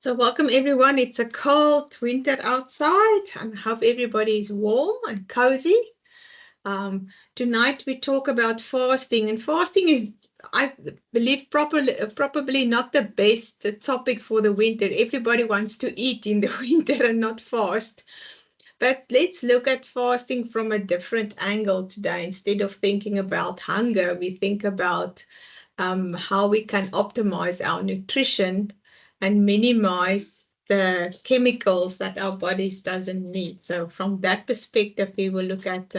So welcome everyone. It's a cold winter outside and I hope everybody is warm and cozy. Tonight we talk about fasting, and fasting is, I believe, probably not the best topic for the winter. Everybody wants to eat in the winter and not fast. But let's look at fasting from a different angle today. Instead of thinking about hunger, we think about how we can optimize our nutrition and minimize the chemicals that our bodies doesn't need. So from that perspective, we will look at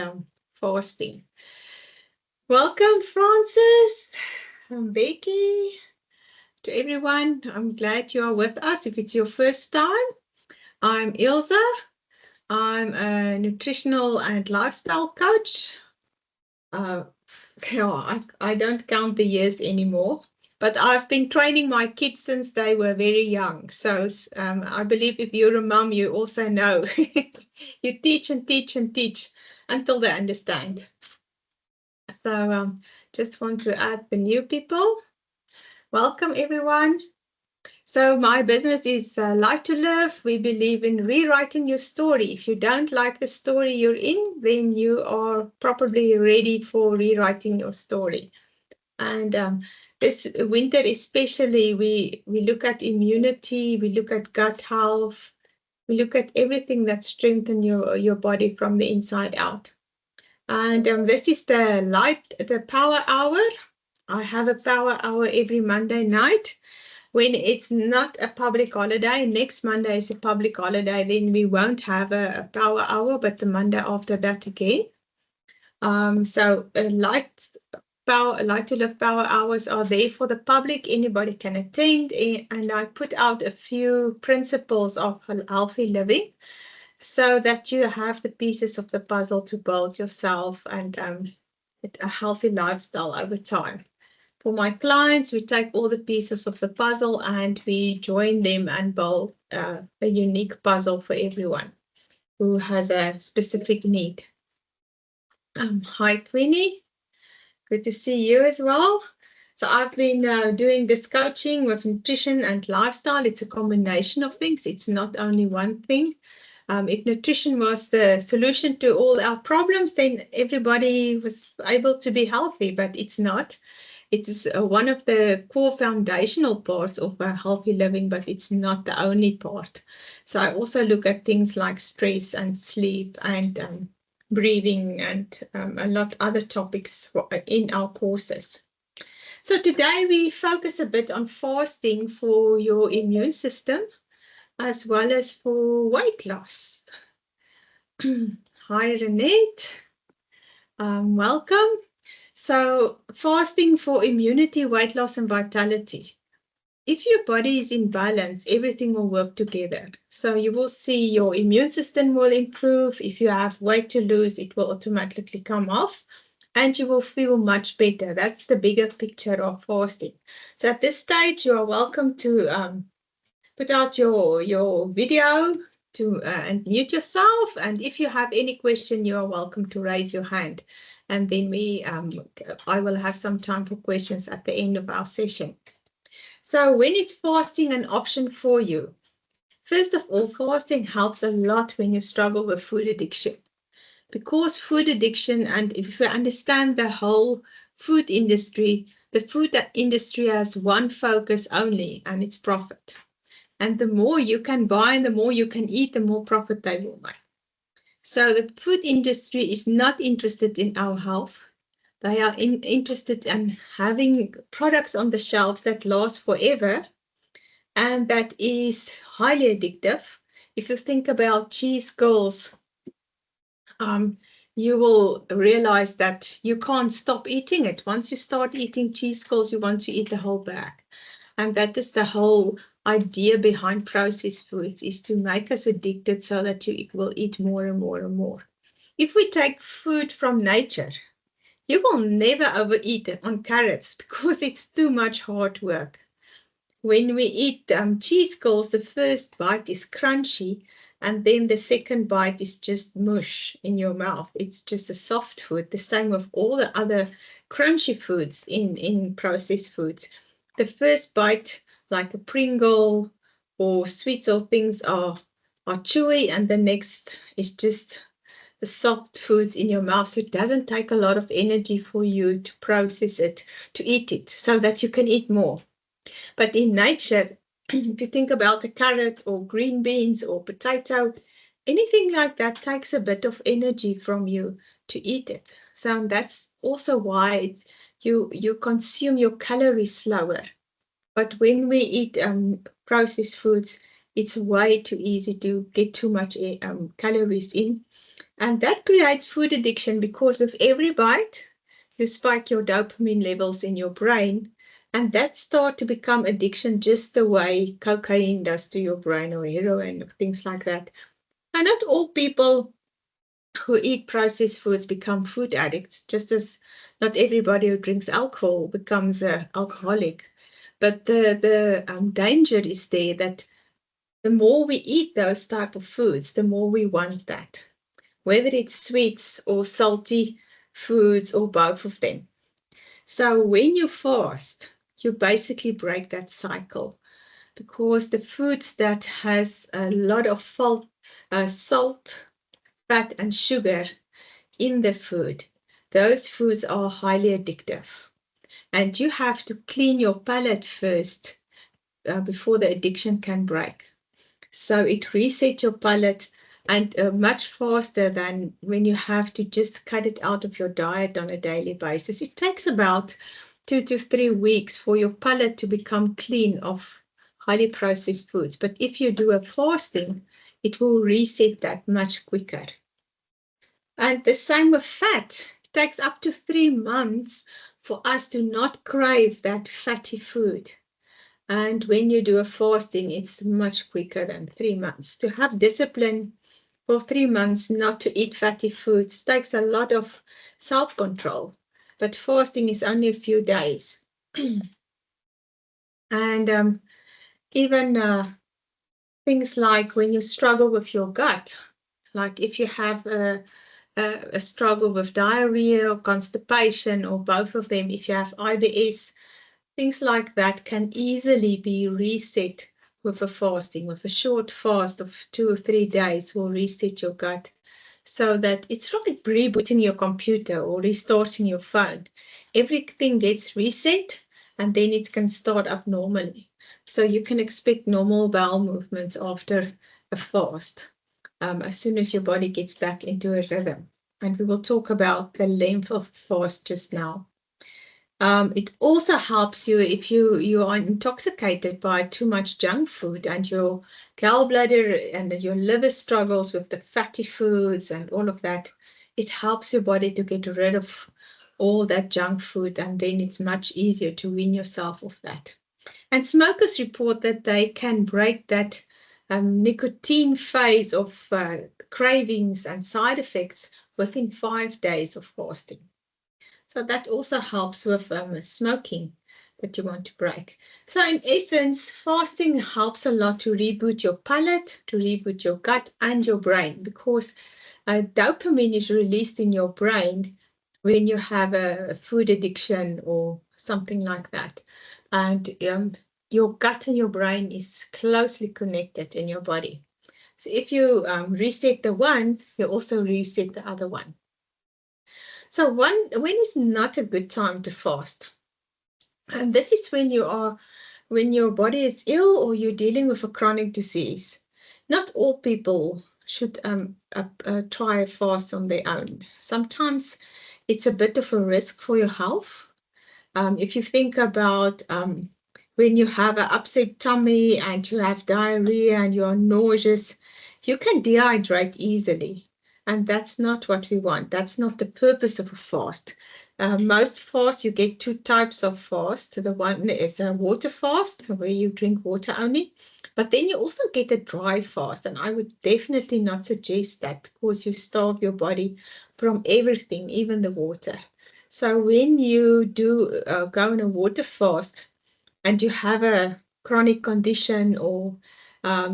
fasting. Welcome, Francis. I'm Becky. To everyone, I'm glad you are with us. If it's your first time, I'm Ilze. I'm a nutritional and lifestyle coach. I don't count the years anymore, but I've been training my kids since they were very young. So I believe if you're a mom, you also know you teach and teach and teach until they understand. So just want to add the new people. Welcome, everyone. So my business is Life to Live. We believe in rewriting your story. If you don't like the story you're in, then you are probably ready for rewriting your story. And this winter especially, we look at immunity, we look at gut health, we look at everything that strengthens your body from the inside out. And this is the Power Hour. I have a Power Hour every Monday night. When it's not a public holiday, next Monday is a public holiday, then we won't have a Power Hour, but the Monday after that again. So Light to Live Power Hours are there for the public. Anybody can attend, and I put out a few principles of healthy living so that you have the pieces of the puzzle to build yourself and a healthy lifestyle over time. For my clients, we take all the pieces of the puzzle and we join them and build a unique puzzle for everyone who has a specific need. Hi, Queenie. Good to see you as well. So I've been doing this coaching with nutrition and lifestyle. It's a combination of things. It's not only one thing. If nutrition was the solution to all our problems, then everybody was able to be healthy, but it's not. It's one of the core foundational parts of a healthy living, but it's not the only part. So I also look at things like stress and sleep and breathing and a lot other topics in our courses. So today we focus a bit on fasting for your immune system as well as for weight loss. Hi, Renette. Welcome. So fasting for immunity, weight loss, and vitality. If your body is in balance, everything will work together. So you will see your immune system will improve. If you have weight to lose, it will automatically come off and you will feel much better. That's the bigger picture of fasting. So at this stage, you are welcome to put out your video and mute yourself. And if you have any question, you are welcome to raise your hand. And then I will have some time for questions at the end of our session. So when is fasting an option for you? First of all, fasting helps a lot when you struggle with food addiction. Because food addiction, and if you understand the whole food industry, the food industry has one focus only, and it's profit. And the more you can buy and the more you can eat, the more profit they will make. So the food industry is not interested in our health. They are interested in having products on the shelves that last forever and that is highly addictive. If you think about cheese curls, you will realize that you can't stop eating it. Once you start eating cheese curls, you want to eat the whole bag. And that is the whole idea behind processed foods, is to make us addicted so that you will eat more and more and more. If we take food from nature, you will never overeat on carrots because it's too much hard work. When we eat cheese curls, the first bite is crunchy, and then the second bite is just mush in your mouth. It's just a soft food. The same with all the other crunchy foods in processed foods. The first bite, like a Pringle or sweets or things are chewy, and the next is just the soft foods in your mouth. So it doesn't take a lot of energy for you to process it, to eat it, so that you can eat more. But in nature, if you think about a carrot or green beans or potato, anything like that takes a bit of energy from you to eat it. So that's also why you consume your calories slower. But when we eat processed foods, it's way too easy to get too much calories in. And that creates food addiction because with every bite, you spike your dopamine levels in your brain. And that start to become addiction just the way cocaine does to your brain, or heroin, or things like that. And not all people who eat processed foods become food addicts, just as not everybody who drinks alcohol becomes an alcoholic. But the danger is there that the more we eat those type of foods, the more we want that, whether it's sweets or salty foods or both of them. So when you fast, you basically break that cycle, because the foods that has a lot of salt, fat, and sugar in the food, those foods are highly addictive. And you have to clean your palate first before the addiction can break. So it resets your palate, and much faster than when you have to just cut it out of your diet on a daily basis. It takes about 2 to 3 weeks for your palate to become clean of highly processed foods. But if you do a fasting, it will reset that much quicker. And the same with fat. It takes up to 3 months for us to not crave that fatty food. And when you do a fasting, it's much quicker than 3 months. To have discipline for 3 months not to eat fatty foods takes a lot of self-control. But fasting is only a few days. And even things like when you struggle with your gut, like if you have a struggle with diarrhea or constipation or both of them, if you have IBS, things like that can easily be reset with a fasting. With a short fast of 2 or 3 days will reset your gut, so that it's like rebooting your computer or restarting your phone. Everything gets reset, and then it can start up normally. So you can expect normal bowel movements after a fast, as soon as your body gets back into a rhythm. And we will talk about the length of fast just now. It also helps you if you are intoxicated by too much junk food, and your gallbladder and your liver struggles with the fatty foods and all of that. It helps your body to get rid of all that junk food, and then it's much easier to wean yourself off that. And smokers report that they can break that nicotine phase of cravings and side effects within 5 days of fasting. So that also helps with smoking that you want to break. So in essence, fasting helps a lot to reboot your palate, to reboot your gut and your brain, because dopamine is released in your brain when you have a food addiction or something like that. And your gut and your brain is closely connected in your body. So if you reset the one, you also reset the other one. So when is not a good time to fast? And this is when your body is ill or you're dealing with a chronic disease. Not all people should try a fast on their own. Sometimes it's a bit of a risk for your health. If you think about when you have an upset tummy and you have diarrhea and you're nauseous, you can dehydrate easily. And that's not what we want. That's not the purpose of a fast. Most fasts, you get two types of fast. The one is a water fast, where you drink water only. But then you also get a dry fast. And I would definitely not suggest that, because you starve your body from everything, even the water. So when you do go on a water fast and you have a chronic condition, or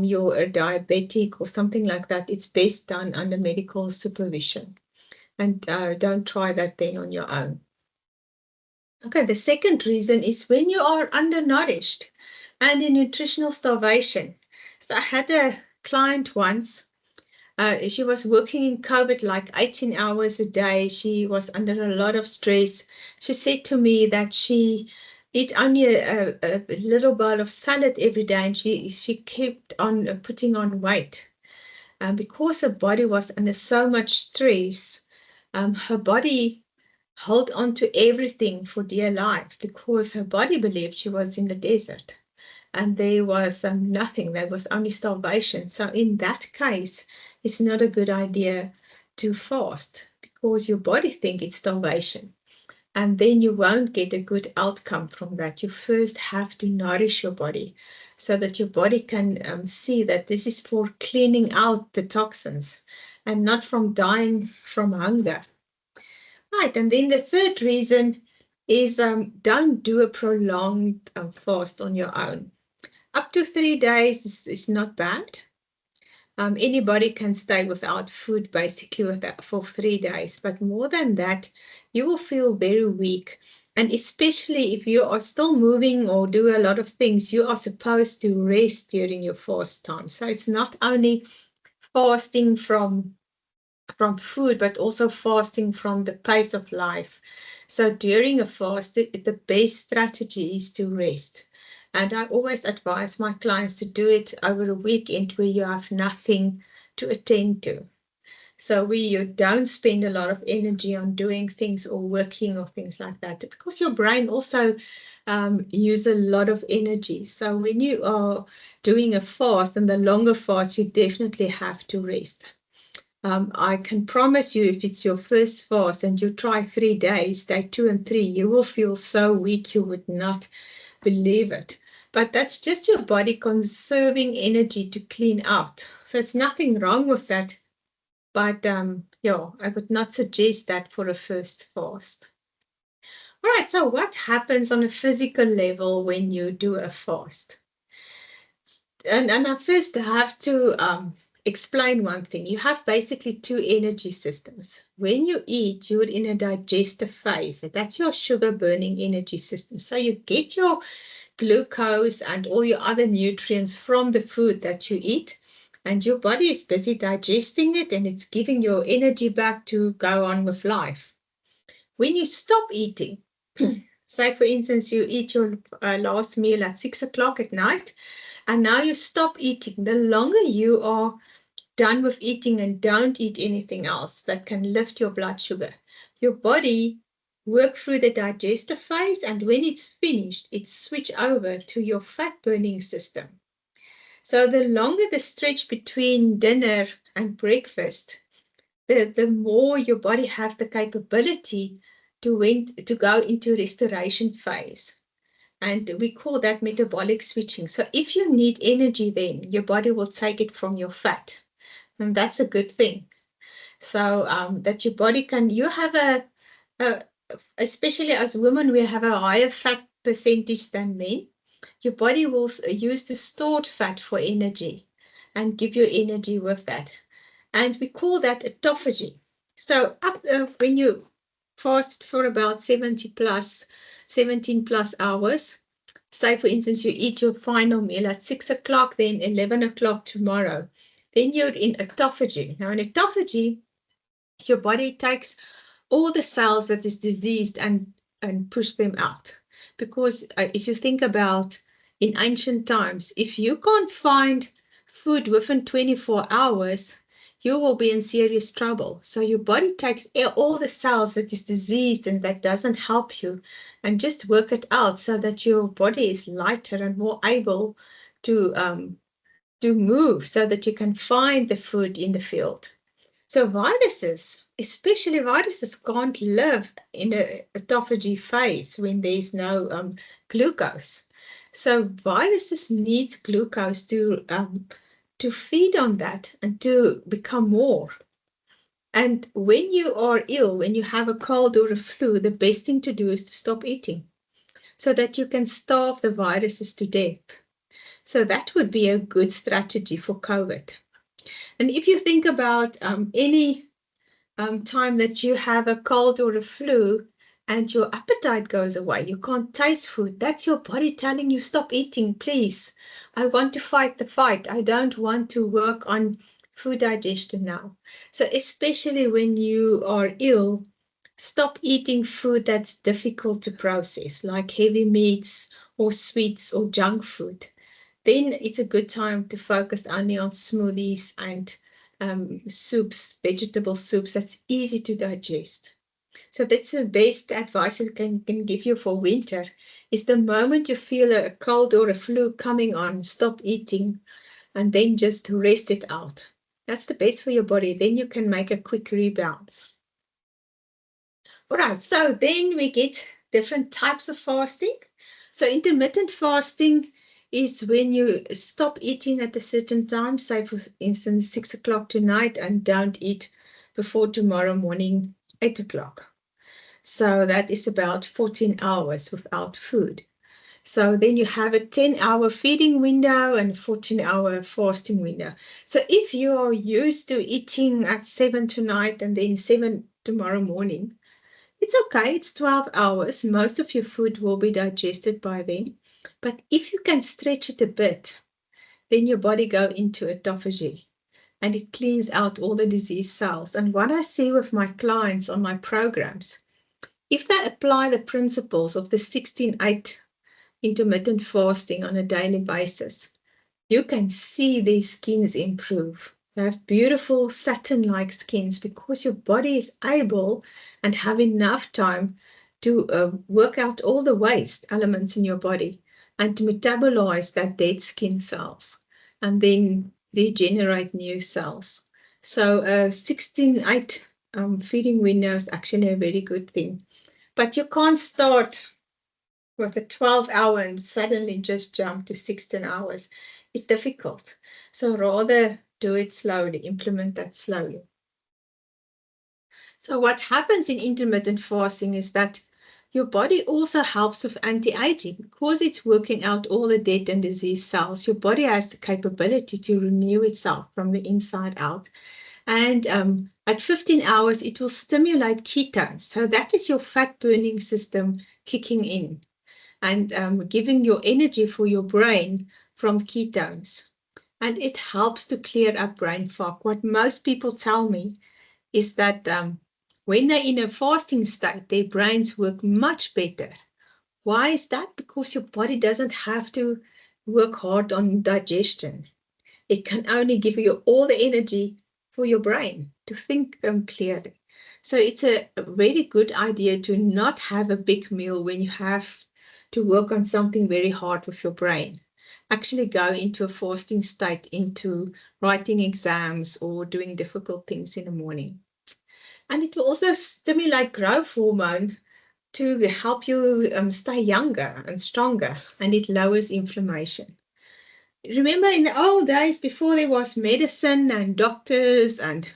you're a diabetic or something like that, it's best done under medical supervision. And don't try that then on your own. Okay, the second reason is when you are undernourished and in nutritional starvation. So I had a client once. She was working in COVID like 18 hours a day. She was under a lot of stress. She said to me that she eat only a little bowl of salad every day, and she kept on putting on weight. Because her body was under so much stress, her body held on to everything for dear life because her body believed she was in the desert and there was nothing. There was only starvation. So in that case, it's not a good idea to fast because your body thinks it's starvation. And then you won't get a good outcome from that. You first have to nourish your body so that your body can see that this is for cleaning out the toxins and not from dying from hunger. Right, and then the third reason is don't do a prolonged fast on your own. Up to 3 days is not bad. Anybody can stay without food basically for 3 days, but more than that, you will feel very weak. And especially if you are still moving or do a lot of things, you are supposed to rest during your fast time. So it's not only fasting from food, but also fasting from the pace of life. So during a fast, the best strategy is to rest. And I always advise my clients to do it over a weekend where you have nothing to attend to. So where you don't spend a lot of energy on doing things or working or things like that, because your brain also use a lot of energy. So when you are doing a fast and the longer fast, you definitely have to rest. I can promise you, if it's your first fast and you try 3 days, day 2 and 3, you will feel so weak you would not believe it. But that's just your body conserving energy to clean out. So it's nothing wrong with that. But yeah, I would not suggest that for a first fast. All right, so what happens on a physical level when you do a fast? And I first have to explain one thing. You have basically two energy systems. When you eat, you're in a digestive phase. That's your sugar burning energy system. So you get your glucose and all your other nutrients from the food that you eat. And your body is busy digesting it and it's giving your energy back to go on with life. When you stop eating, say for instance, you eat your last meal at 6 o'clock at night, and now you stop eating. The longer you are done with eating and don't eat anything else that can lift your blood sugar, your body work through the digestive phase, and when it's finished, it switch over to your fat burning system. So the longer the stretch between dinner and breakfast, the more your body have the capability to go into restoration phase. And we call that metabolic switching. So if you need energy, then your body will take it from your fat. And that's a good thing. So that your body can, you have a, especially as women, we have a higher fat percentage than men. Your body will use the stored fat for energy and give you energy with that. And we call that autophagy. So when you fast for about 17 plus hours, say for instance, you eat your final meal at 6 o'clock, then 11 o'clock tomorrow, then you're in autophagy. Now in autophagy, your body takes all the cells that is diseased and push them out. Because if you think about in ancient times, if you can't find food within 24 hours, you will be in serious trouble. So your body takes all the cells that is diseased and that doesn't help you and just work it out so that your body is lighter and more able to move so that you can find the food in the field. So viruses, especially viruses, can't live in a autophagy phase when there's no glucose. So viruses need glucose to feed on that and to become more. And when you are ill, when you have a cold or a flu, the best thing to do is to stop eating so that you can starve the viruses to death. So that would be a good strategy for COVID. And if you think about any time that you have a cold or a flu, and your appetite goes away. You can't taste food. That's your body telling you, stop eating, please. I want to fight the fight. I don't want to work on food digestion now. So, especially when you are ill, stop eating food that's difficult to process, like heavy meats or sweets or junk food. Then it's a good time to focus only on smoothies and soups, vegetable soups that's easy to digest. So that's the best advice I can give you for winter is the moment you feel a cold or a flu coming on, stop eating and then just rest it out. That's the best for your body. Then you can make a quick rebound. All right, so then we get different types of fasting. So intermittent fasting is when you stop eating at a certain time, say for instance 6 o'clock tonight, and don't eat before tomorrow morning 8 o'clock. So that is about 14 hours without food. So then you have a 10-hour feeding window and a 14-hour fasting window. So if you are used to eating at 7 tonight and then 7 tomorrow morning, it's okay, it's 12 hours. Most of your food will be digested by then. But if you can stretch it a bit, then your body go into autophagy and it cleans out all the disease cells. And what I see with my clients on my programs, if they apply the principles of the 16-8 intermittent fasting on a daily basis, you can see their skins improve. They have beautiful satin-like skins because your body is able and have enough time to work out all the waste elements in your body and to metabolize that dead skin cells and then regenerate new cells. So 16-8 feeding window is actually a very good thing. But you can't start with a 12-hour and suddenly just jump to 16 hours. It's difficult. So rather do it slowly, implement that slowly. So what happens in intermittent fasting is that your body also helps with anti-aging because it's working out all the dead and diseased cells. Your body has the capability to renew itself from the inside out. And at 15 hours, it will stimulate ketones. So that is your fat burning system kicking in and giving your energy for your brain from ketones. And it helps to clear up brain fog. What most people tell me is that when they're in a fasting state, their brains work much better. Why is that? Because your body doesn't have to work hard on digestion. It can only give you all the energy for your brain to think clearly. So it's a very good idea to not have a big meal when you have to work on something very hard with your brain. Actually go into a fasting state, into writing exams or doing difficult things in the morning. And it will also stimulate growth hormone to help you stay younger and stronger, and it lowers inflammation. Remember in the old days before there was medicine and doctors and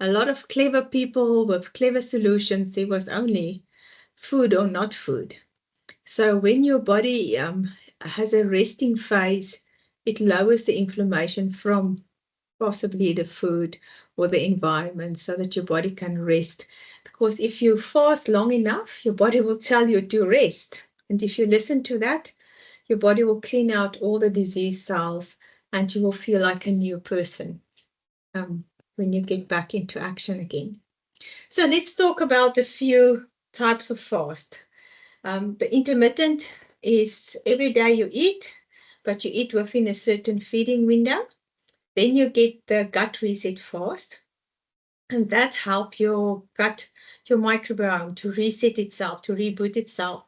a lot of clever people with clever solutions, there was only food or not food. So when your body has a resting phase, it lowers the inflammation from possibly the food or the environment so that your body can rest. Because if you fast long enough, your body will tell you to rest. And if you listen to that, your body will clean out all the disease cells and you will feel like a new person when you get back into action again. So let's talk about a few types of fast. The intermittent is every day you eat, but you eat within a certain feeding window. Then you get the gut reset fast, and that help your gut, your microbiome to reset itself, to reboot itself.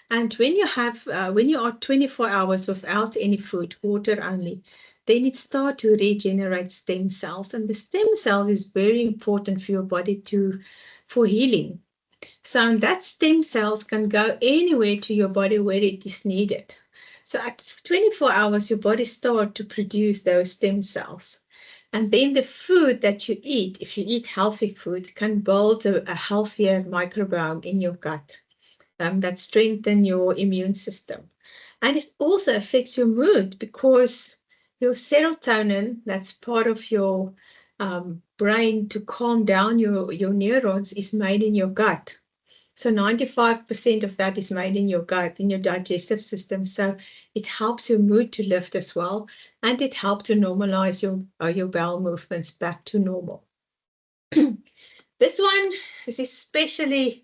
And when you are 24 hours without any food, water only, then it starts to regenerate stem cells. And the stem cells is very important for your body for healing. So that stem cells can go anywhere to your body where it is needed. So at 24 hours, your body starts to produce those stem cells. And then the food that you eat, if you eat healthy food, can build a healthier microbiome in your gut that strengthen your immune system. And it also affects your mood because your serotonin, that's part of your brain to calm down your neurons, is made in your gut. So 95% of that is made in your gut, in your digestive system. So it helps your mood to lift as well, and it helps to normalize your bowel movements back to normal. This one is especially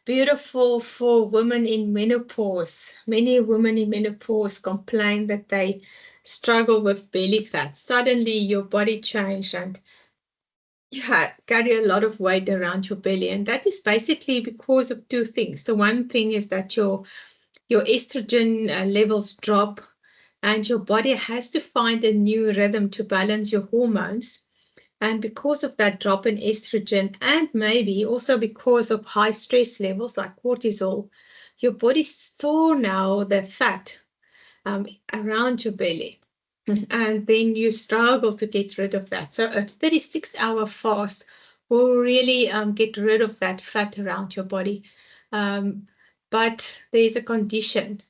beautiful for women in menopause. Many women in menopause complain that they struggle with belly fat. Suddenly your body changed and you carry a lot of weight around your belly. And that is basically because of two things. The one thing is that your estrogen levels drop and your body has to find a new rhythm to balance your hormones. And because of that drop in estrogen, and maybe also because of high stress levels like cortisol, your body store now the fat around your belly. And then you struggle to get rid of that. So a 36-hour fast will really get rid of that fat around your body. But there's a condition.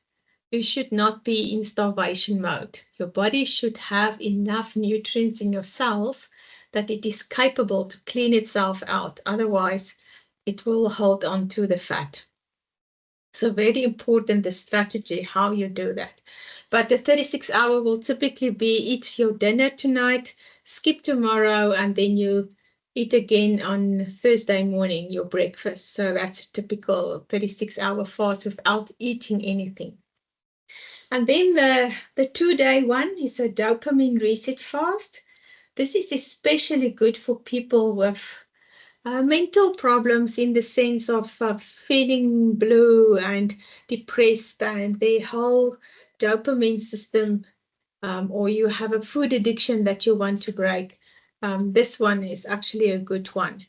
You should not be in starvation mode. Your body should have enough nutrients in your cells that it is capable to clean itself out. Otherwise, it will hold on to the fat. So very important, the strategy, how you do that. But the 36-hour will typically be eat your dinner tonight, skip tomorrow, and then you eat again on Thursday morning, your breakfast. So that's a typical 36-hour fast without eating anything. And then the 2-day one is a dopamine reset fast. This is especially good for people with mental problems in the sense of feeling blue and depressed and their whole dopamine system, or you have a food addiction that you want to break. This one is actually a good one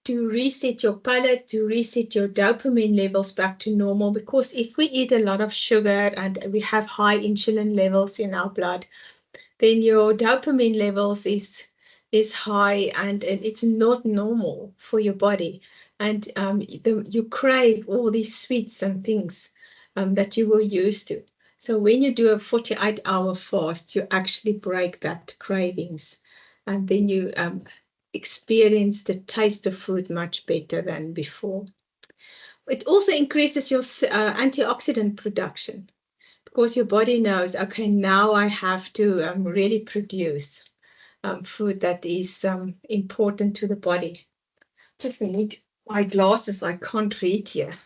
to reset your palate, to reset your dopamine levels back to normal. Because if we eat a lot of sugar and we have high insulin levels in our blood, then your dopamine levels is high and it's not normal for your body. And you crave all these sweets and things that you were used to. So when you do a 48-hour fast, you actually break that cravings. And then you experience the taste of food much better than before. It also increases your antioxidant production because your body knows, okay, now I have to really produce food that is important to the body. Just need my glasses, I can't read here.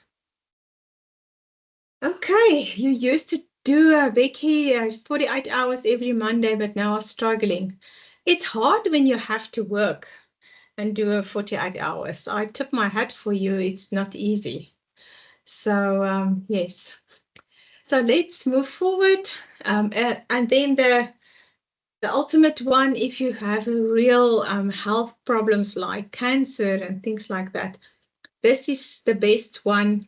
Okay, you used to do a Becky 48 hours every Monday, but now are struggling. It's hard when you have to work and do a 48 hours. I tip my hat for you. It's not easy. So, yes. So let's move forward. And then the ultimate one, if you have a real health problems like cancer and things like that, this is the best one.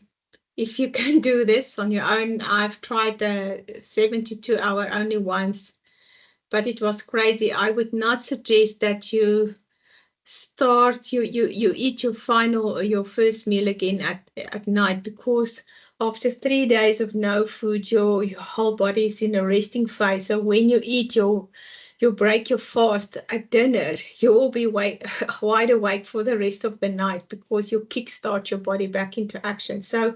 If you can do this on your own, I've tried the 72-hour only once, but it was crazy. I would not suggest that you eat your first meal again at night, because after 3 days of no food, your whole body is in a resting phase. So when you eat you break your fast at dinner, you will be wide awake for the rest of the night because you kickstart your body back into action. So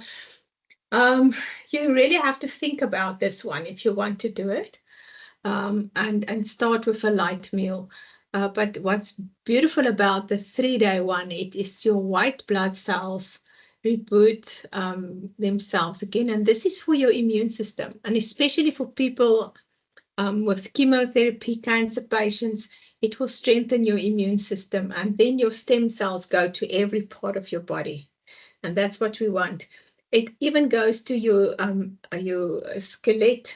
you really have to think about this one if you want to do it, and start with a light meal. But what's beautiful about the 3-day one, it is your white blood cells reboot themselves again. And this is for your immune system, and especially for people with chemotherapy, cancer patients, it will strengthen your immune system. And then your stem cells go to every part of your body. And that's what we want. It even goes to your skeleton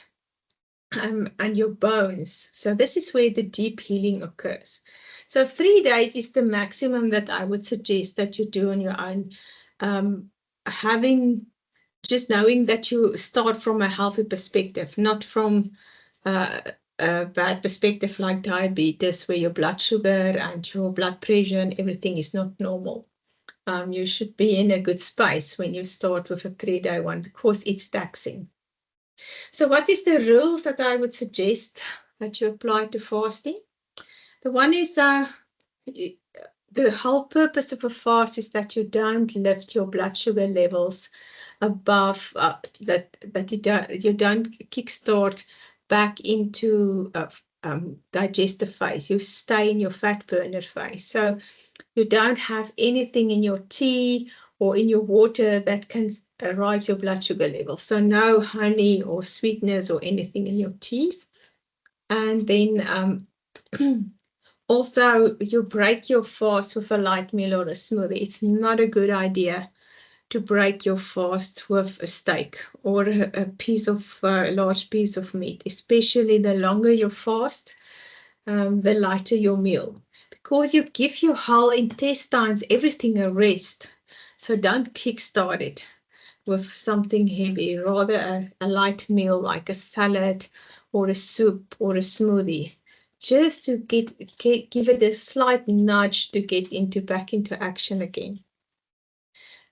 and your bones. So this is where the deep healing occurs. So 3 days is the maximum that I would suggest that you do on your own. Just knowing that you start from a healthy perspective, not from a bad perspective like diabetes, where your blood sugar and your blood pressure and everything is not normal. You should be in a good space when you start with a 3-day one, because it's taxing. So what is the rules that I would suggest that you apply to fasting? The one is the whole purpose of a fast is that you don't lift your blood sugar levels above that you don't kickstart back into digestive phase. You stay in your fat burner phase. So you don't have anything in your tea or in your water that can rise your blood sugar level. So no honey or sweeteners or anything in your teas. And then also you break your fast with a light meal or a smoothie. It's not a good idea to break your fast with a steak or a large piece of meat, especially the longer your fast, the lighter your meal, because you give your whole intestines everything a rest. So don't kickstart it with something heavy, rather a light meal like a salad or a soup or a smoothie, just to give it a slight nudge to get back into action again.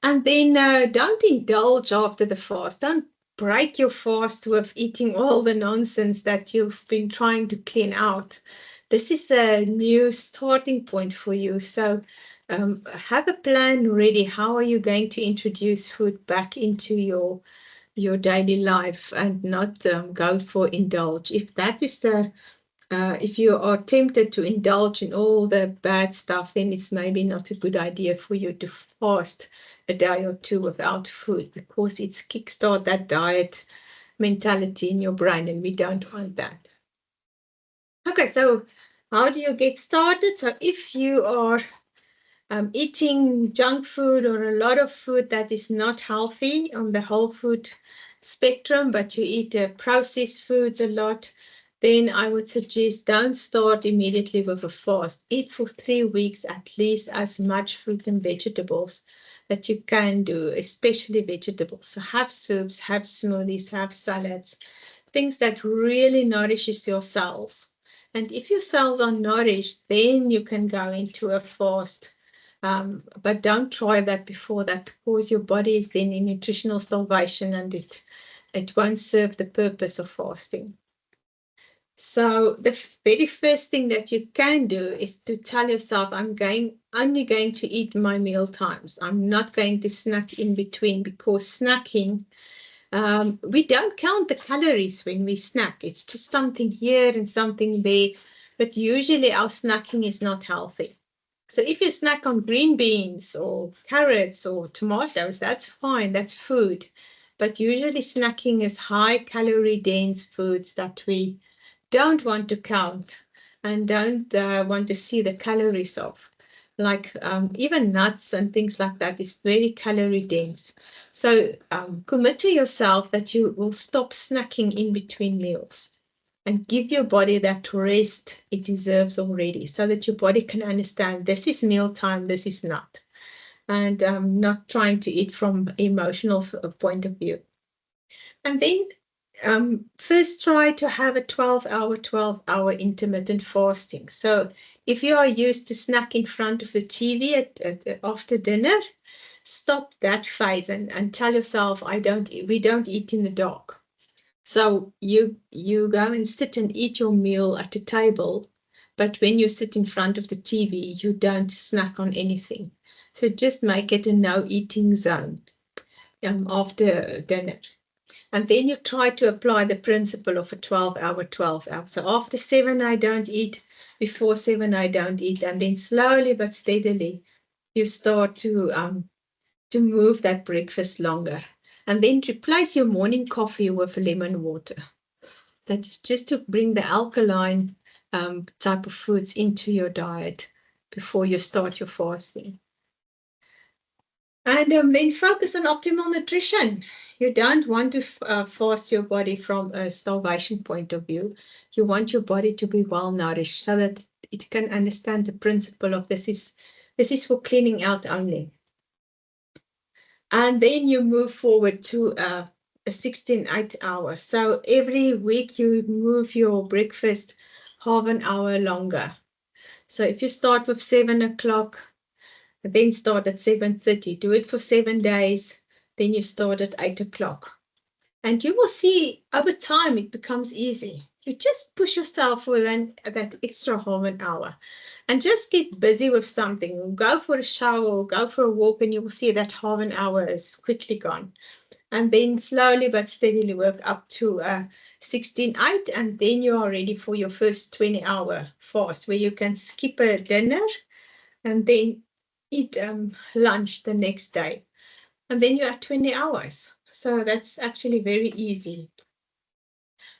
And then don't indulge after the fast. Don't break your fast with eating all the nonsense that you've been trying to clean out. This is a new starting point for you. So have a plan ready. How are you going to introduce food back into your daily life and not go for indulge? If that is if you are tempted to indulge in all the bad stuff, then it's maybe not a good idea for you to fast a day or two without food, because it's kickstart that diet mentality in your brain, and we don't want that. Okay, so how do you get started? So if you are eating junk food or a lot of food that is not healthy on the whole food spectrum, but you eat processed foods a lot, then I would suggest don't start immediately with a fast. Eat for 3 weeks at least as much fruit and vegetables that you can do, especially vegetables. So have soups, have smoothies, have salads, things that really nourishes your cells. And if your cells are nourished, then you can go into a fast. But don't try that before that, because your body is then in nutritional starvation, and it won't serve the purpose of fasting. So the very first thing that you can do is to tell yourself, I'm only going to eat my meal times. I'm not going to snack in between, because snacking, we don't count the calories when we snack. It's just something here and something there. But usually our snacking is not healthy. So if you snack on green beans or carrots or tomatoes, that's fine, that's food. But usually snacking is high calorie dense foods that we don't want to count and don't want to see the calories of. Like even nuts and things like that is very calorie dense. So commit to yourself that you will stop snacking in between meals and give your body that rest it deserves already, so that your body can understand this is mealtime, this is not. And not trying to eat from emotional point of view. And then first try to have a 12-hour intermittent fasting. So if you are used to snack in front of the TV after dinner, stop that phase and tell yourself, we don't eat in the dark. So you go and sit and eat your meal at a table, but when you sit in front of the TV, you don't snack on anything. So just make it a no eating zone after dinner. And then you try to apply the principle of a 12-hour, 12-hour. So after 7, I don't eat. Before 7, I don't eat. And then slowly but steadily, you start to move that breakfast longer. And then replace your morning coffee with lemon water. That is just to bring the alkaline type of foods into your diet before you start your fasting. And then focus on optimal nutrition. You don't want to fast your body from a starvation point of view. You want your body to be well nourished so that it can understand the principle of this is for cleaning out only. And then you move forward to a 16-8 hour. So every week you move your breakfast half an hour longer. So if you start with 7 o'clock, then start at 7:30. Do it for 7 days. Then you start at 8 o'clock. And you will see over time it becomes easy. you just push yourself for that extra half an hour and just get busy with something. Go for a shower or go for a walk, and you will see that half an hour is quickly gone. And then slowly but steadily work up to 16:8, and then you are ready for your first 20-hour fast where you can skip a dinner and then eat lunch the next day. And then you're at 20 hours. So that's actually very easy.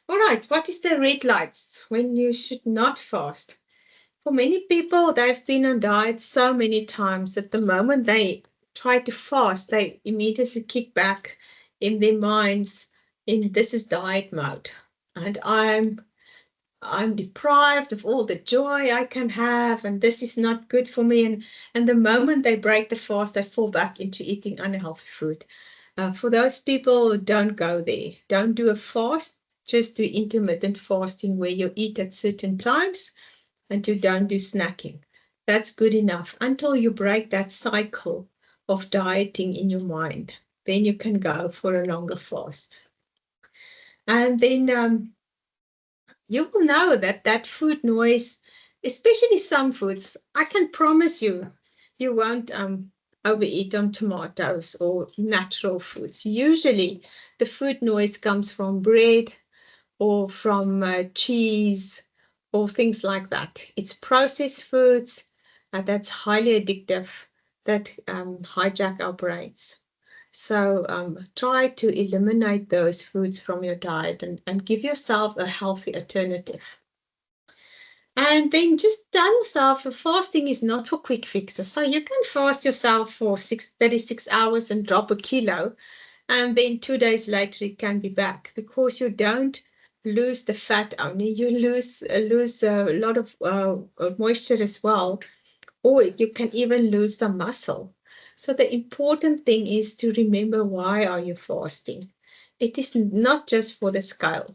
All right, what is the red lights when you should not fast? For many people, they've been on diet so many times that the moment they try to fast, they immediately kick back in their minds in this is diet mode. And I'm deprived of all the joy I can have, and this is not good for me. And the moment they break the fast, they fall back into eating unhealthy food. For those people, don't go there. Don't do a fast. Just do intermittent fasting where you eat at certain times and you don't do snacking. That's good enough until you break that cycle of dieting in your mind. Then you can go for a longer fast. And then you will know that that food noise, especially some foods, I can promise you, you won't overeat on tomatoes or natural foods. Usually, the food noise comes from bread or from cheese or things like that. It's processed foods that's highly addictive that hijack our brains. So try to eliminate those foods from your diet and give yourself a healthy alternative. And then just tell yourself fasting is not for quick fixes. So you can fast yourself for 36 hours and drop a kilo, and then 2 days later it can be back, because you don't lose the fat only, you lose a lot of moisture as well, or you can even lose some muscle. So the important thing is to remember, why are you fasting? It is not just for the scale.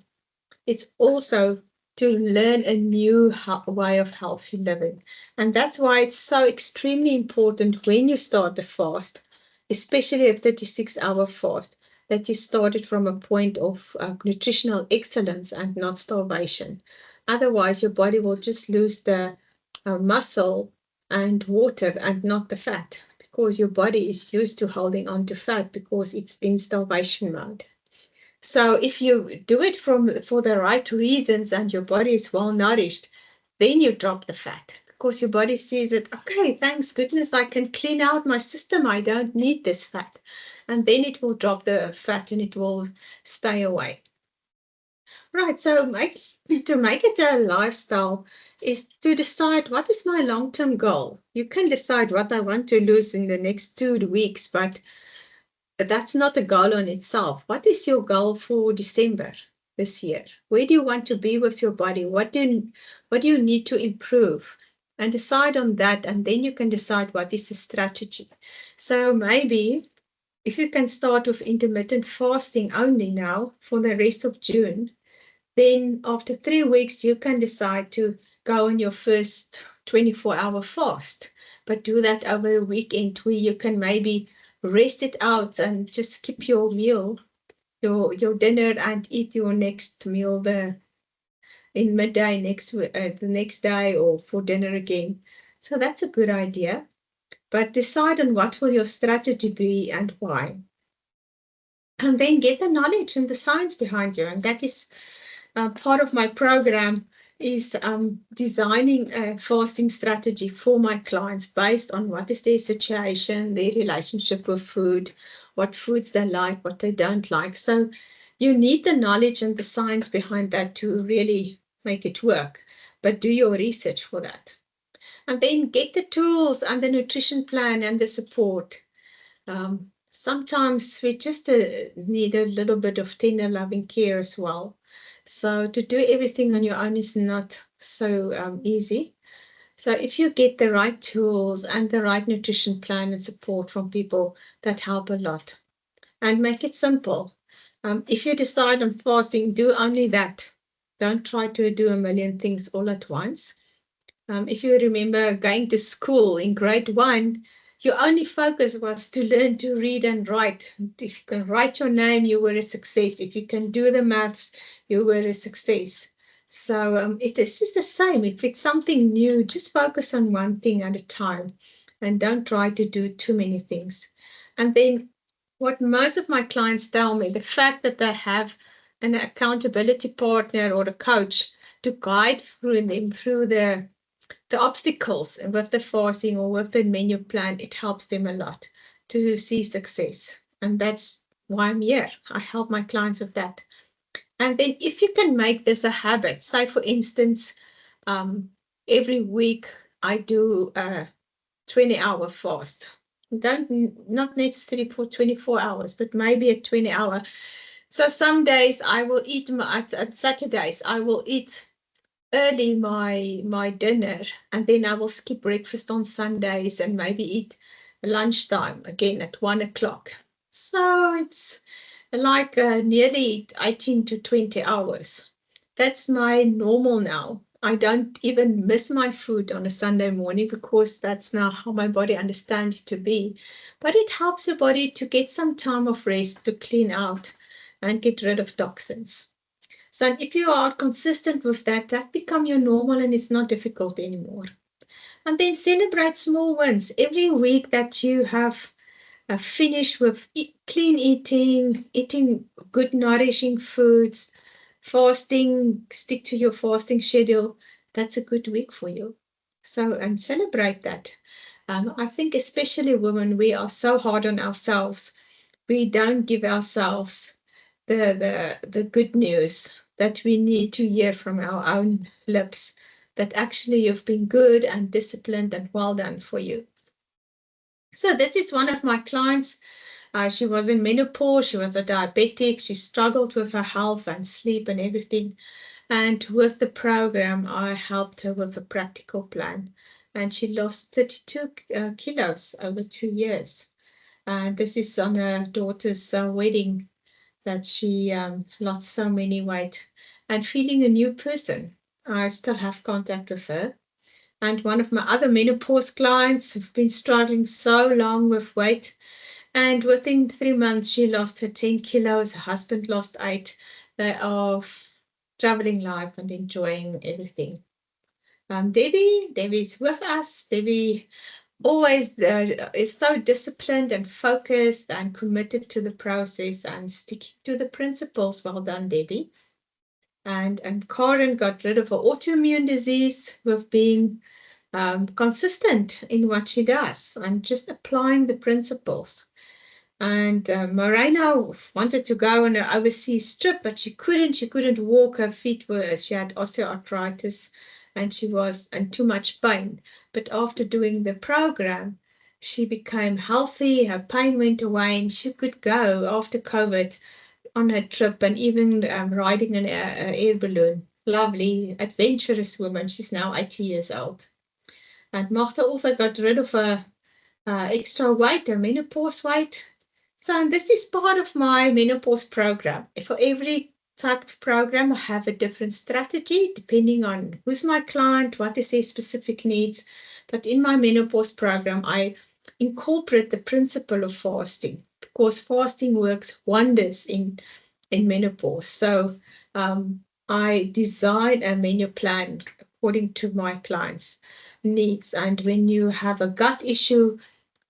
It's also to learn a new way of healthy living. And that's why it's so extremely important when you start the fast, especially a 36-hour fast, that you started from a point of nutritional excellence and not starvation. Otherwise, your body will just lose the muscle and water and not the fat, because your body is used to holding on to fat because it's in starvation mode. So if you do it for the right reasons and your body is well nourished, then you drop the fat, because your body sees it, okay, thanks goodness, I can clean out my system. I don't need this fat. And then it will drop the fat and it will stay away. Right, so to make it a lifestyle is to decide, what is my long-term goal? You can decide what I want to lose in the next 2 weeks, but that's not a goal on itself. What is your goal for December this year? Where do you want to be with your body? What do you need to improve? And decide on that, and then you can decide what is the strategy. So maybe if you can start with intermittent fasting only now for the rest of June, then after 3 weeks, you can decide to go on your first 24-hour fast. But do that over a weekend where you can maybe rest it out and just skip your meal, your dinner, and eat your next meal in midday the next day, or for dinner again. So that's a good idea. But decide on what will your strategy be and why. And then get the knowledge and the science behind you. And that is part of my program, is designing a fasting strategy for my clients based on what is their situation, their relationship with food, what foods they like, what they don't like. So you need the knowledge and the science behind that to really make it work. But do your research for that. And then get the tools and the nutrition plan and the support. Sometimes we just need a little bit of tender loving care as well. So to do everything on your own is not so easy. So if you get the right tools and the right nutrition plan and support from people, that help a lot. And make it simple. If you decide on fasting, do only that. Don't try to do a million things all at once. If you remember going to school in grade 1, your only focus was to learn to read and write. If you can write your name, you were a success. If you can do the maths, you were a success. So it is the same. If it's something new, just focus on one thing at a time and don't try to do too many things. And then what most of my clients tell me, the fact that they have an accountability partner or a coach to guide through them through the obstacles with the fasting or with the menu plan, it helps them a lot to see success. And that's why I'm here. I help my clients with that. And then if you can make this a habit, say for instance, um, every week I do a 20-hour fast. Don't not necessarily for 24 hours, but maybe a 20-hour. So some days I will eat at Saturdays I will eat early my dinner, and then I will skip breakfast on Sundays and maybe eat lunchtime again at 1 o'clock. So it's like nearly 18 to 20 hours. That's my normal now. I don't even miss my food on a Sunday morning because that's now how my body understands it to be. But it helps your body to get some time of rest to clean out and get rid of toxins. So if you are consistent with that, that become your normal and it's not difficult anymore. And then celebrate small wins. Every week that you have finished with clean eating, eating good nourishing foods, fasting, stick to your fasting schedule, that's a good week for you. So, and celebrate that. I think especially women, we are so hard on ourselves. We don't give ourselves the good news that we need to hear from our own lips, that actually you've been good and disciplined and well done for you. So this is one of my clients. She was in menopause. She was a diabetic. She struggled with her health and sleep and everything. And with the program, I helped her with a practical plan. And she lost 32 kilos over 2 years. And this is on her daughter's wedding that she lost so many weight and feeling a new person. I still have contact with her. And one of my other menopause clients have been struggling so long with weight. And within 3 months, she lost her 10 kilos. Her husband lost 8. They are traveling life and enjoying everything. Debbie's with us. Debbie always is so disciplined and focused and committed to the process and sticking to the principles. Well done, Debbie. And Karen got rid of her autoimmune disease with being consistent in what she does and just applying the principles. And Morena wanted to go on an overseas trip, but she couldn't. She couldn't walk. Her feet were, she had osteoarthritis and she was in too much pain. But after doing the program, she became healthy. Her pain went away and she could go after COVID on her trip and even riding an air balloon. Lovely, adventurous woman. She's now 80 years old. And Martha also got rid of her extra weight, her menopause weight. So this is part of my menopause program. For every type of program, I have a different strategy depending on who's my client, what is their specific needs. But in my menopause program, I incorporate the principle of fasting because fasting works wonders in menopause. So I design a menu plan according to my clients' needs. And when you have a gut issue,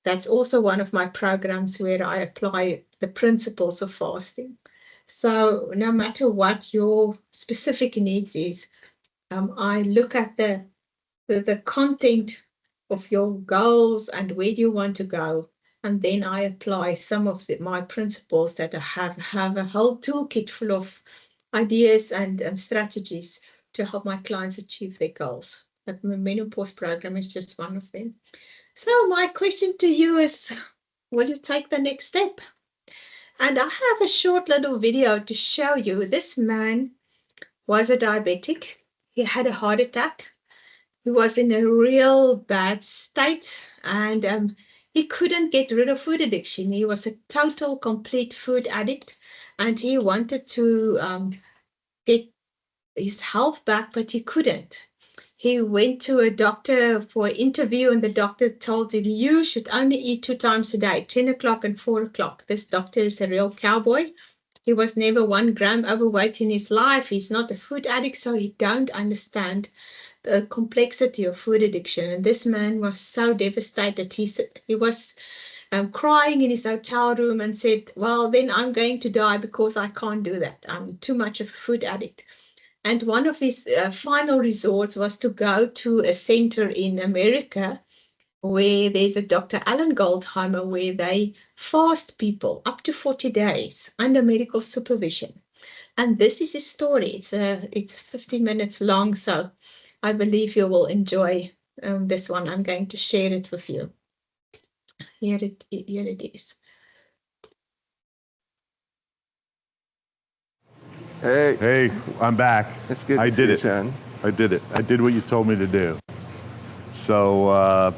that's also one of my programs where I apply the principles of fasting. So no matter what your specific needs is, I look at the content of your goals and where you want to go. And then I apply some of my principles that I have a whole toolkit full of ideas and strategies to help my clients achieve their goals. But my menopause program is just one of them. So my question to you is, will you take the next step? And I have a short little video to show you. This man was a diabetic. He had a heart attack. He was in a real bad state and he couldn't get rid of food addiction. He was a total, complete food addict and he wanted to get his health back, but he couldn't. He went to a doctor for an interview and the doctor told him, you should only eat 2 times a day, 10 o'clock and 4 o'clock. This doctor is a real cowboy. He was never 1 gram overweight in his life. He's not a food addict, so he don't understand the complexity of food addiction. And this man was so devastated. He was crying in his hotel room and said, well, then I'm going to die because I can't do that. I'm too much of a food addict. And one of his final resorts was to go to a center in America where there's a Dr. Alan Goldheimer, where they fast people up to 40 days under medical supervision. And this is his story. It's 50 minutes long, so I believe you will enjoy this one. I'm going to share it with you. Here it is. Hey, I'm back. It's good I to did see it. you, John. I did it. I did what you told me to do. So,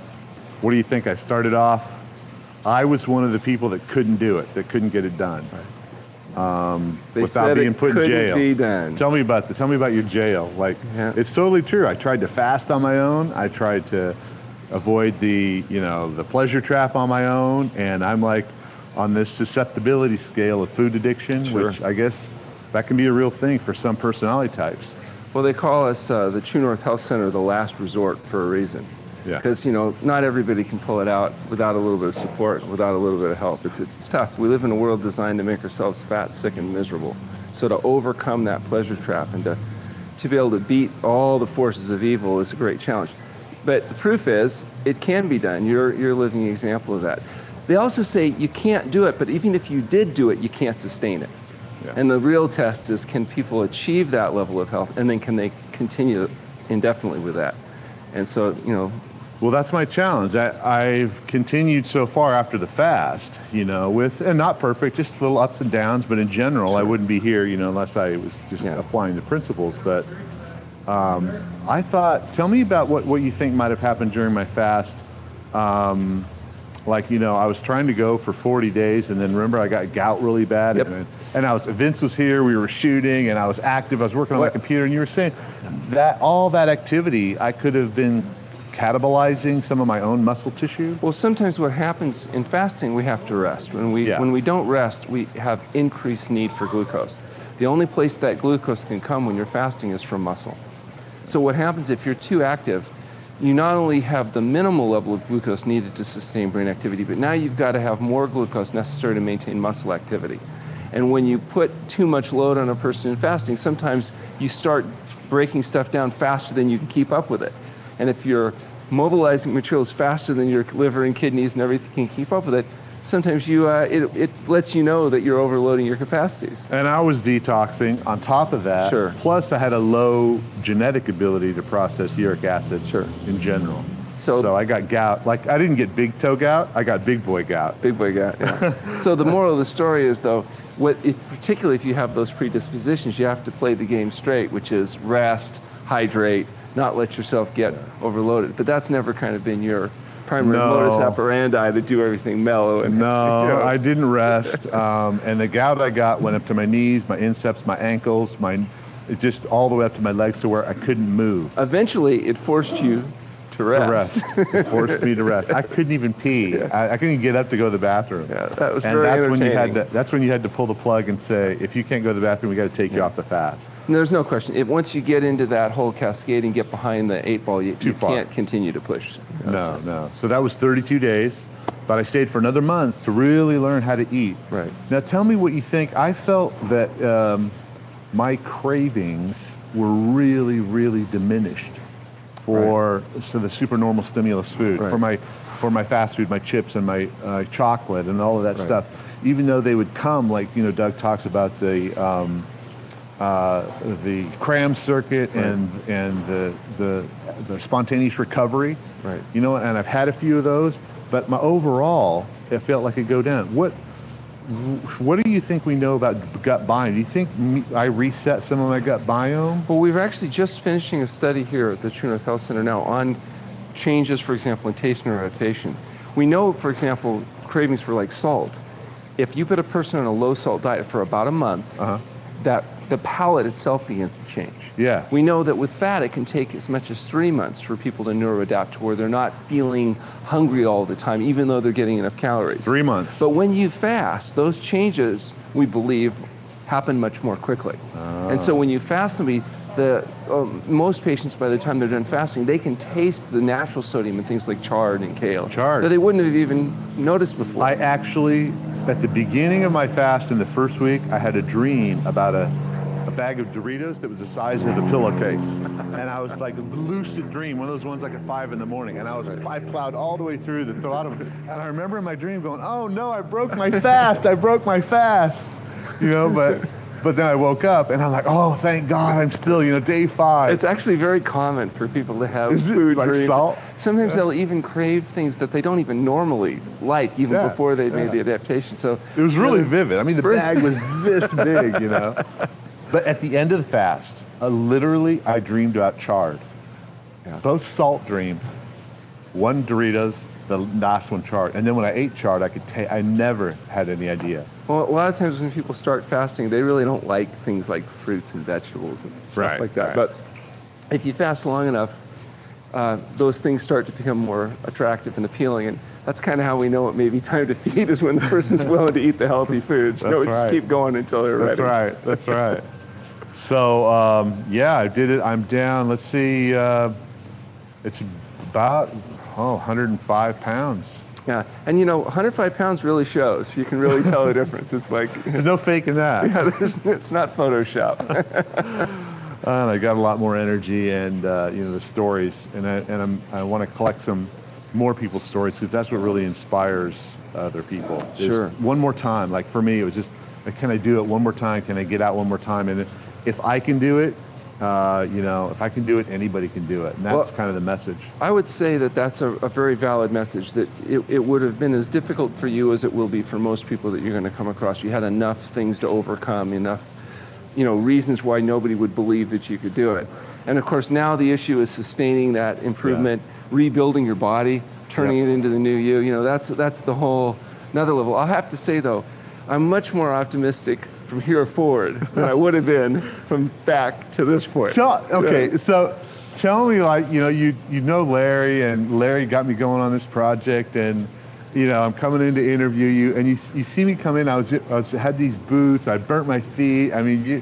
what do you think? I started off, I was one of the people that couldn't do it, that couldn't get it done. Without being put in jail. Be done. Tell me about your jail. Like, It's totally true. I tried to fast on my own. I tried to avoid the pleasure trap on my own. And I'm like on this susceptibility scale of food addiction, which I guess that can be a real thing for some personality types. Well, they call us the True North Health Center the last resort for a reason. Yeah. Because, not everybody can pull it out without a little bit of support, without a little bit of help. It's tough. We live in a world designed to make ourselves fat, sick, and miserable. So to overcome that pleasure trap and to be able to beat all the forces of evil is a great challenge. But the proof is, it can be done. You're a living example of that. They also say you can't do it, but even if you did do it, you can't sustain it. Yeah. And the real test is, can people achieve that level of health, and then can they continue indefinitely with that? And so, Well, that's my challenge. I've continued so far after the fast, and not perfect, just little ups and downs, but in general, I wouldn't be here, unless I was just applying the principles. But I thought, tell me about what you think might have happened during my fast. I was trying to go for 40 days, and then remember I got gout really bad. Yep. And Vince was here, we were shooting, and I was active, I was working on my computer, and you were saying that all that activity, I could have been catabolizing some of my own muscle tissue? Well, sometimes what happens in fasting, we have to rest. When we don't rest, we have increased need for glucose. The only place that glucose can come when you're fasting is from muscle. So what happens if you're too active, you not only have the minimal level of glucose needed to sustain brain activity, but now you've got to have more glucose necessary to maintain muscle activity. And when you put too much load on a person in fasting, sometimes you start breaking stuff down faster than you can keep up with it. And if you're mobilizing materials faster than your liver and kidneys and everything can keep up with it, sometimes it lets you know that you're overloading your capacities. And I was detoxing on top of that. Sure. Plus I had a low genetic ability to process uric acid in general. So I got gout. Like, I didn't get big toe gout, I got big boy gout. Big boy gout, yeah. So the moral of the story is, though, particularly if you have those predispositions, you have to play the game straight, which is rest, hydrate, not let yourself get overloaded. But that's never kind of been your primary modus operandi, to do everything mellow. And, I didn't rest. And the gout I got went up to my knees, my insteps, my ankles, just all the way up to my legs, to where I couldn't move. Eventually, it forced you to rest. It forced me to rest. I couldn't even pee. I couldn't even get up to go to the bathroom. Yeah, that was and very that's entertaining. that's when you had to pull the plug and say, if you can't go to the bathroom, we got to take you off the fast. And there's no question. Once you get into that whole cascade and get behind the 8 ball, you can't continue to push. No. So that was 32 days, but I stayed for another month to really learn how to eat. Right. Now tell me what you think. I felt that my cravings were really, really diminished for the supernormal stimulus food, for my fast food, my chips and my chocolate and all of that stuff. Even though they would come, like, Doug talks about the cram circuit and the spontaneous recovery. Right. And I've had a few of those, but my overall, it felt like it go down. What do you think we know about gut biome? Do you think I reset some of my gut biome? Well, we're actually just finishing a study here at the True North Health Center now on changes, for example, in taste neuroadaptation. We know, for example, cravings for like salt. If you put a person on a low salt diet for about a month, that the palate itself begins to change. Yeah. We know that with fat, it can take as much as 3 months for people to neuroadapt to where they're not feeling hungry all the time, even though they're getting enough calories. 3 months. But when you fast, those changes, we believe, happen much more quickly. And so when you fast somebody, most patients, by the time they're done fasting, they can taste the natural sodium in things like chard and kale that they wouldn't have even noticed before. I actually, at the beginning of my fast in the first week, I had a dream about a bag of Doritos that was the size of a pillowcase. And I was like, a lucid dream, one of those ones like at 5 in the morning. And I plowed all the way through the thought of them. And I remember in my dream going, oh no, I broke my fast, I broke my fast. You know, but then I woke up and I'm like, oh, thank God, I'm still, day 5. It's actually very common for people to have Is food it like dreams. salt? Sometimes they'll even crave things that they don't even normally like, even before they made the adaptation. So it was really vivid. I mean, the bag was this big, But at the end of the fast, literally, I dreamed about chard. Yeah. Both salt dreams, one Doritos, the last one chard. And then when I ate chard, I never had any idea. Well, a lot of times when people start fasting, they really don't like things like fruits and vegetables and stuff like that. But if you fast long enough, those things start to become more attractive and appealing. And that's kind of how we know it may be time to feed, is when the person's willing to eat the healthy foods. Just keep going until they're ready. That's right. So, yeah, I did it. I'm down, let's see, it's about 105 pounds. Yeah, and 105 pounds really shows. You can really tell the difference. It's like... There's no faking that. Yeah, it's not Photoshop. And I got a lot more energy and, the stories. And I want to collect some more people's stories, because that's what really inspires other people. Sure. One more time. Like for me, it was just, can I do it one more time? Can I get out one more time? And if I can do it, if I can do it, anybody can do it. And that's kind of the message. I would say that that's a very valid message, that it would have been as difficult for you as it will be for most people that you're going to come across. You had enough things to overcome, enough, reasons why nobody would believe that you could do it. And of course, now the issue is sustaining that improvement, rebuilding your body, turning it into the new you. That's the whole another level. I'll have to say though, I'm much more optimistic from here forward than I would have been from back to this point. So tell me, like, you know Larry, and Larry got me going on this project, and I'm coming in to interview you, and you see me come in. I had these boots. I burnt my feet. I mean,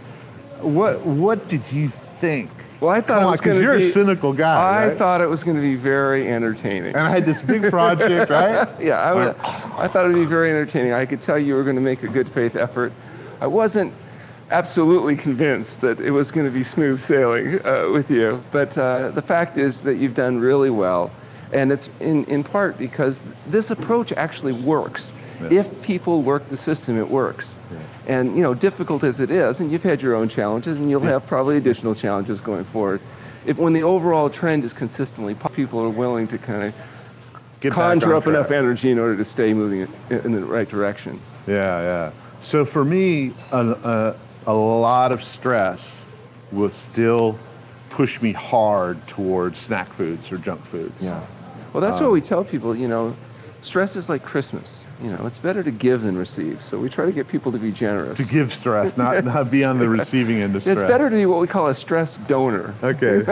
what did you think? Well, I thought it was going to be... Because you're a cynical guy, I thought it was going to be very entertaining. And I had this big project, right? Yeah, I thought it would be very entertaining. I could tell you were going to make a good faith effort. I wasn't absolutely convinced that it was going to be smooth sailing with you, but the fact is that you've done really well, and it's in part because this approach actually works. Yeah. If people work the system, it works. Yeah. And difficult as it is, and you've had your own challenges, and you'll have probably additional challenges going forward. When the overall trend is consistently, people are willing to kind of conjure up enough energy in order to stay moving in the right direction. Yeah. So for me, a lot of stress will still push me hard towards snack foods or junk foods. Yeah. Well, that's what we tell people, stress is like Christmas. It's better to give than receive. So we try to get people to be generous. To give stress, not be on the receiving end of stress. It's better to be what we call a stress donor. Okay.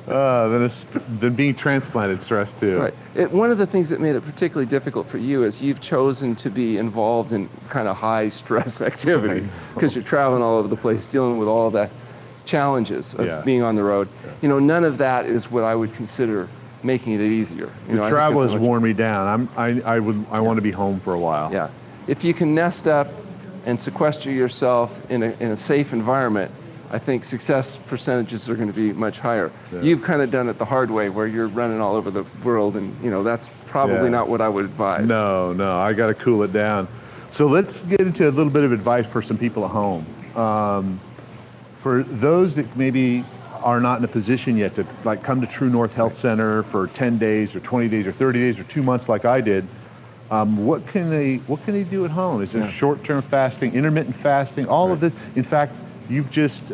Than being transplanted stress too. Right. One of the things that made it particularly difficult for you is you've chosen to be involved in kind of high stress activity, because you're traveling all over the place, dealing with all the challenges of being on the road. Yeah. None of that is what I would consider making it easier. The travel has worn me down. I want to be home for a while. Yeah. If you can nest up and sequester yourself in a safe environment, I think success percentages are going to be much higher. Yeah. You've kind of done it the hard way, where you're running all over the world, and that's probably not what I would advise. No, I got to cool it down. So let's get into a little bit of advice for some people at home. For those that maybe are not in a position yet to come to True North Health Center for 10 days or 20 days or 30 days or 2 months like I did, what can they do at home? Is there short-term fasting, intermittent fasting, all of this? In fact, you've just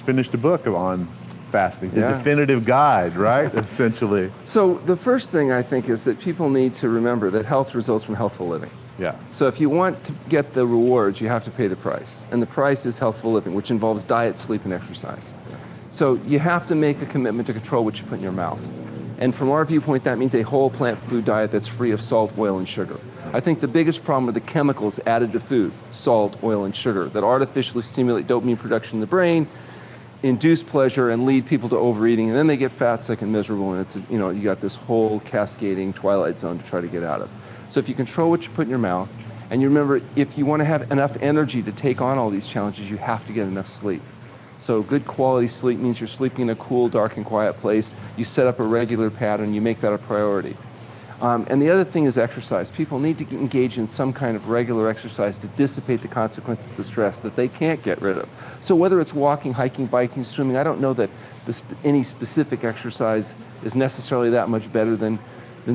finished a book on fasting, the definitive guide, right? Essentially. So the first thing I think is that people need to remember that health results from healthful living. Yeah. So if you want to get the rewards, you have to pay the price. And the price is healthful living, which involves diet, sleep, and exercise. So you have to make a commitment to control what you put in your mouth. And from our viewpoint, that means a whole plant food diet that's free of salt, oil, and sugar. I think the biggest problem are the chemicals added to food, salt, oil, and sugar, that artificially stimulate dopamine production in the brain, induce pleasure, and lead people to overeating, and then they get fat, sick, and miserable, and it's, you got this whole cascading twilight zone to try to get out of. So if you control what you put in your mouth, and you remember, if you want to have enough energy to take on all these challenges, you have to get enough sleep. So good quality sleep means you're sleeping in a cool, dark, and quiet place. You set up a regular pattern. You make that a priority. And the other thing is exercise. People need to engage in some kind of regular exercise to dissipate the consequences of stress that they can't get rid of. So whether it's walking, hiking, biking, swimming, I don't know that any specific exercise is necessarily that much better than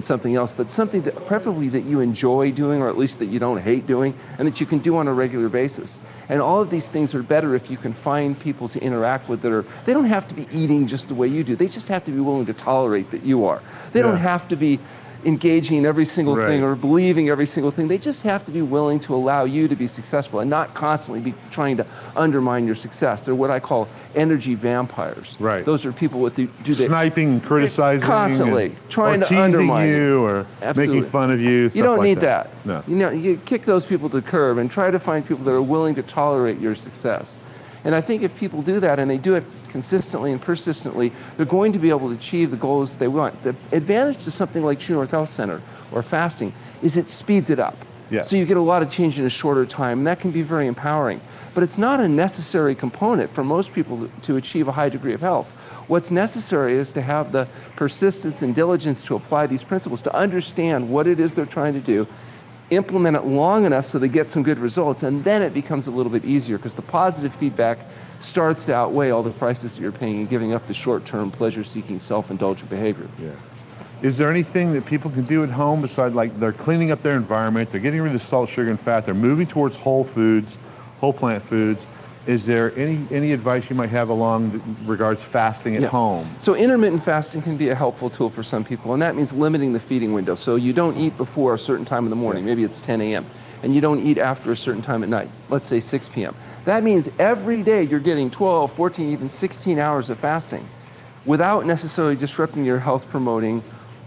something else, but something that preferably that you enjoy doing, or at least that you don't hate doing, and that you can do on a regular basis. And all of these things are better if you can find people to interact with they don't have to be eating just the way you do. They just have to be willing to tolerate that you are. They don't have to be engaging in every single thing or believing every single thing. They just have to be willing to allow you to be successful and not constantly be trying to undermine your success. They're what I call energy vampires. Right. Those are people with sniping, criticizing, constantly trying to teasing undermine you or making fun of you. You don't need that. No. You kick those people to the curb and try to find people that are willing to tolerate your success. And I think if people do that, and they do it consistently and persistently, they're going to be able to achieve the goals they want. The advantage to something like True North Health Center or fasting is it speeds it up. Yeah. So you get a lot of change in a shorter time, and that can be very empowering. But it's not a necessary component for most people to achieve a high degree of health. What's necessary is to have the persistence and diligence to apply these principles, to understand what it is they're trying to do, implement it long enough so they get some good results, and then it becomes a little bit easier, because the positive feedback starts to outweigh all the prices that you're paying and giving up the short-term pleasure-seeking, self-indulgent behavior. Yeah. Is there anything that people can do at home besides, like, they're cleaning up their environment, they're getting rid of salt, sugar, and fat, they're moving towards whole foods, whole plant foods? Is there any advice you might have along regards fasting at home? So intermittent fasting can be a helpful tool for some people, and that means limiting the feeding window. So you don't eat before a certain time in the morning, maybe it's 10 a.m., and you don't eat after a certain time at night, let's say 6 p.m. That means every day you're getting 12, 14, even 16 hours of fasting without necessarily disrupting your health-promoting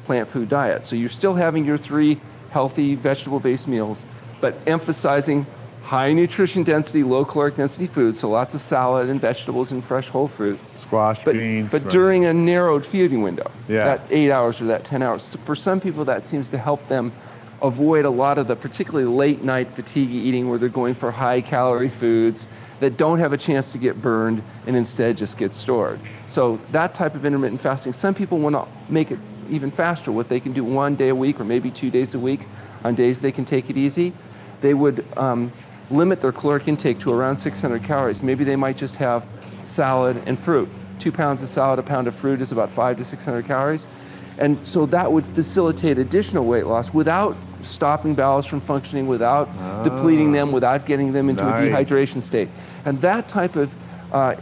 plant food diet. So you're still having your 3 healthy vegetable-based meals, but emphasizing high nutrition density, low caloric density foods, so lots of salad and vegetables and fresh whole fruit. Squash, beans. But during a narrowed feeding window, Yeah. that 8 hours or that 10 hours. So for some people, that seems to help them avoid a lot of the particularly late night fatigue eating, where they're going for high calorie foods that don't have a chance to get burned and instead just get stored. So that type of intermittent fasting, some people want to make it even faster. What they can do 1 day a week or maybe 2 days a week on days they can take it easy, they would limit their caloric intake to around 600 calories. Maybe they might just have salad and fruit. 2 pounds of salad, a pound of fruit is about 500 to 600 calories. And so that would facilitate additional weight loss without stopping bowels from functioning, without depleting them, without getting them into a dehydration state. And that type of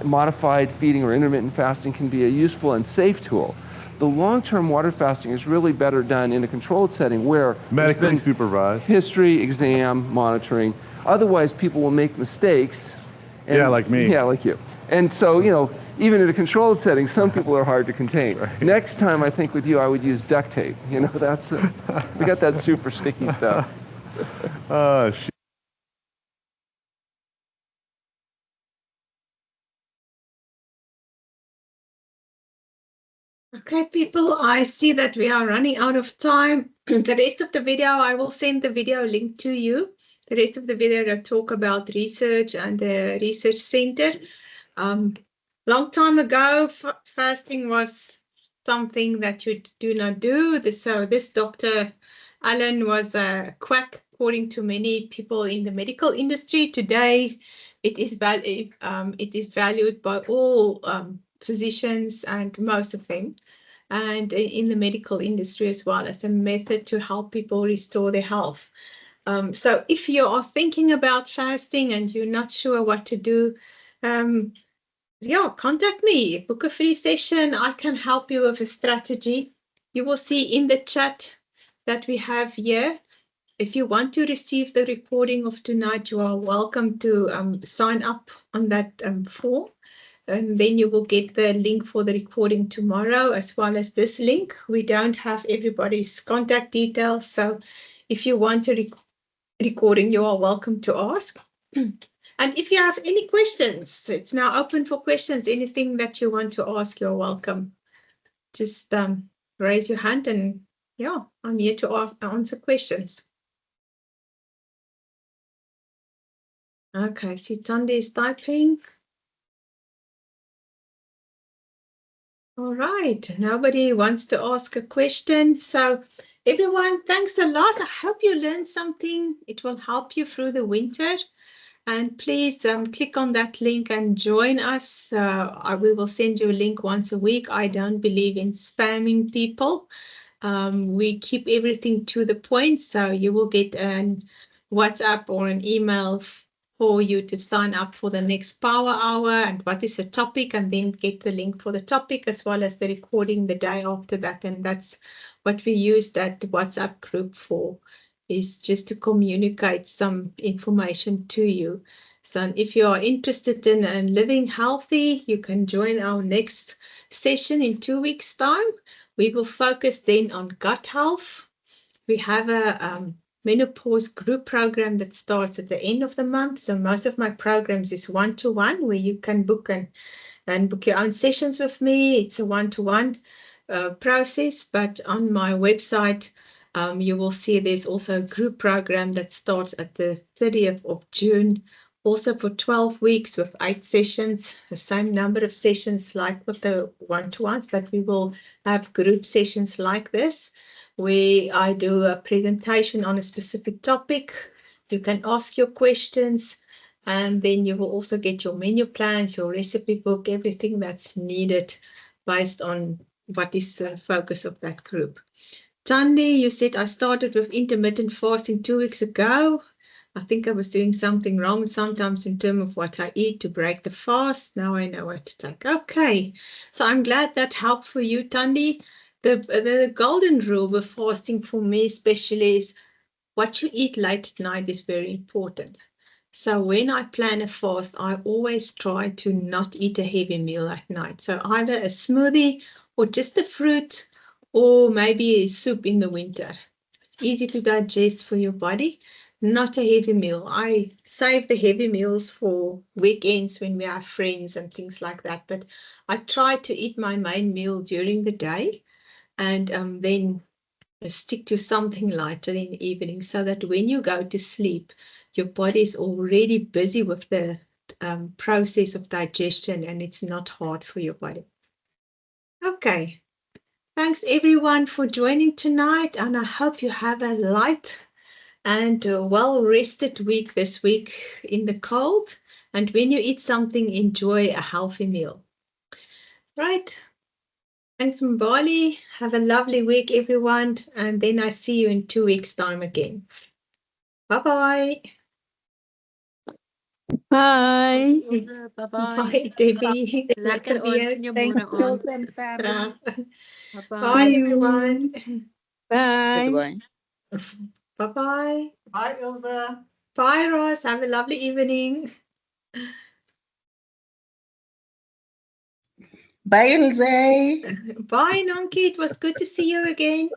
modified feeding or intermittent fasting can be a useful and safe tool. The long-term water fasting is really better done in a controlled setting where medically supervised history, exam, monitoring. Otherwise, people will make mistakes. And, like me. Yeah, like you. And so, even in a controlled setting, some people are hard to contain. Right. Next time, I think with you, I would use duct tape. That's we got that super sticky stuff. Okay, people, I see that we are running out of time. The rest of the video, I will send the video link to you. The rest of the video will talk about research and the research center. Long time ago, fasting was something that you do not do. So this Dr. Allen was a quack, according to many people in the medical industry. Today, it is valued by all physicians and most of them, and in the medical industry as well, as a method to help people restore their health. So if you are thinking about fasting and you're not sure what to do, contact me, book a free session. I can help you with a strategy. You will see in the chat that we have here. If you want to receive the recording of tonight, you are welcome to sign up on that form. and then you will get the link for the recording tomorrow, as well as this link. We don't have everybody's contact details, so if you want a recording, you are welcome to ask. And if you have any questions, it's now open for questions. Anything that you want to ask, you're welcome. Just raise your hand, and yeah, I'm here to answer questions. Okay, so Tande is typing. All right, nobody wants to ask a question. So everyone, thanks a lot. I hope you learned something. It will help you through the winter. And please click on that link and join us. We will send you a link once a week. I don't believe in spamming people. We keep everything to the point, so you will get an WhatsApp or an email for you to sign up for the next Power Hour and what is the topic, and then get the link for the topic as well as the recording the day after that. And that's what we use that WhatsApp group for, is just to communicate some information to you. So if you are interested in living healthy, you can join our next session in 2 weeks' time. We will focus then on gut health. We have a menopause group program that starts at the end of the month. So most of my programs is one-to-one, where you can book and book your own sessions with me. It's a one-to-one process, but on my website, you will see there's also a group program that starts at the 30th of June, also for 12 weeks with 8 sessions, the same number of sessions like with the one-to-ones, but we will have group sessions like this, where I do a presentation on a specific topic. You can ask your questions, and then you will also get your menu plans, your recipe book, everything that's needed based on what is the focus of that group. Tandi, you said I started with intermittent fasting 2 weeks ago. I think I was doing something wrong sometimes in terms of what I eat to break the fast. Now I know what to take. Okay, so I'm glad that helped for you, Tandi. The golden rule with fasting for me especially is what you eat late at night is very important. So when I plan a fast, I always try to not eat a heavy meal at night. So either a smoothie or just a fruit, or maybe a soup in the winter. It's easy to digest for your body, not a heavy meal. I save the heavy meals for weekends when we have friends and things like that. But I try to eat my main meal during the day, and then stick to something lighter in the evening, so that when you go to sleep, your body is already busy with the process of digestion, and it's not hard for your body. Okay, thanks everyone for joining tonight, and I hope you have a light and well-rested week this week in the cold. And when you eat something, enjoy a healthy meal. Right. Thanks, Mbali. Have a lovely week, everyone. And then I see you in 2 weeks' time again. Bye-bye. Bye. Bye-bye. Bye, Debbie. Lekker ons in jou Thank môre you, aan. and family. Bye-bye. Bye, everyone. Bye. Goodbye. Bye-bye. Bye, Ilze. Bye, Ross. Have a lovely evening. Bye, Ilze. Bye, Nonki. It was good to see you again.